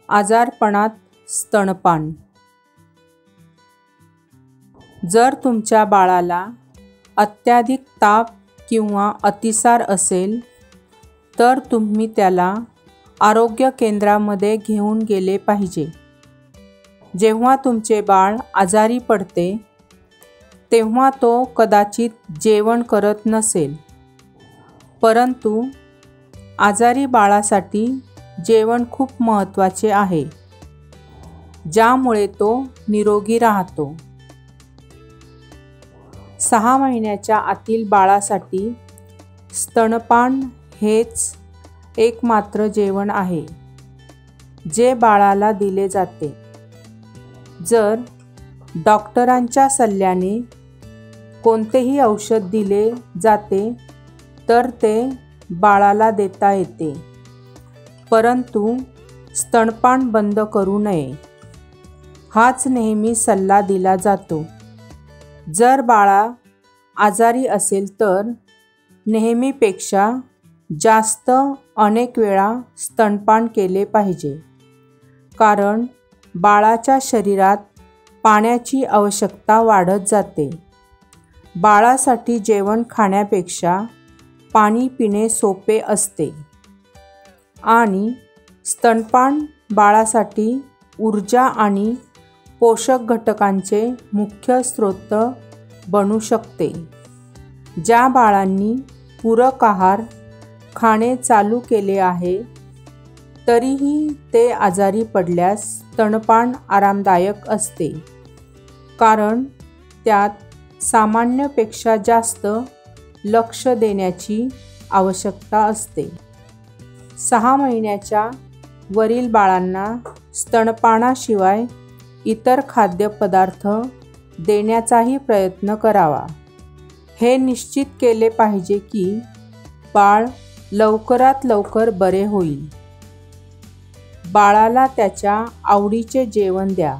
आजारपणात स्तनपान. जर तुमच्या बाळाला अत्याधिक ताप किंवा अतिसार असेल तर तुम्ही त्याला आरोग्य केंद्रामध्ये घेऊन गेले पाहिजे. जेव्हा तुमचे बाळ आजारी पडते तेव्हा तो कदाचित जेवण करत नसेल, परंतु आजारी बाळासाठी जेवण खूप महत्त्वाचे आहे, ज्यामुळे तो निरोगी राहतो. 6 महिन्याच्या आतील बाळासाठी स्तनपान हेच एकमात्र जेवण आहे जे बाळाला दिले जाते. जर डॉक्टरांच्या सल्ल्याने कोणतेही औषध दिले जाते तर ते बाळाला देता येते, परंतु स्तनपान बंद करू नये हाच नेहमी सल्ला दिला जातो. जर बाळा आजारी असेल तर नेहमीपेक्षा जास्त अनेक वेळा स्तनपान केले पाहिजे, कारण बाळाच्या शरीरात पाण्याची आवश्यकता वाढत जाते. बाळासाठी जेवण खाण्यापेक्षा पाणी पिणे सोपे असते आणि स्तनपान बाळासाठी ऊर्जा आणि पोषक घटकांचे मुख्य स्रोत बनू शकते. ज्या बाळांनी पूरक आहार खाणे चालू केले आहे तरीही ते आजारी पडल्यास स्तनपान आरामदायक असते, कारण त्यात सामान्यपेक्षा जास्त लक्ष देण्याची आवश्यकता असते. 6 महिन्याच्या वरील बाळांना स्तनपानाशिवाय इतर खाद्यपदार्थ देण्याचाही प्रयत्न करावा. हे निश्चित केले पाहिजे की बाळ लवकरात लवकर बरे होईल. बाळाला त्याच्या आवडीचे जेवण द्या.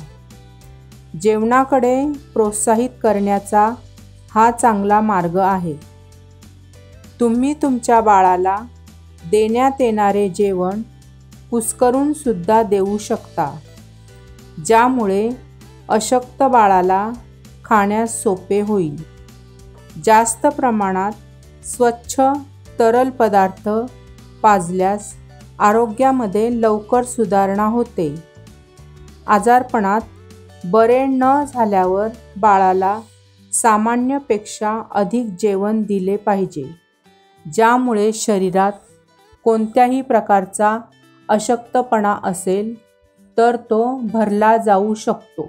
जेवणाकडे प्रोत्साहित करण्याचा हा चांगला मार्ग आहे. तुम्ही तुमच्या बाळाला देण्यात येणारे जेवण कुस्करून सुद्धा देऊ शकता, ज्यामुळे अशक्त बाळाला खाण्यास सोपे होईल. जास्त प्रमाणात स्वच्छ तरल पदार्थ पाजल्यास आरोग्यामध्ये लवकर सुधारणा होते. आजारपणात बरे न झाल्यावर बाळाला सामान्यपेक्षा अधिक जेवण दिले पाहिजे, ज्यामुळे शरीरात कोणत्याही प्रकारचा अशक्तपणा असेल तर तो भरला जाऊ शकतो.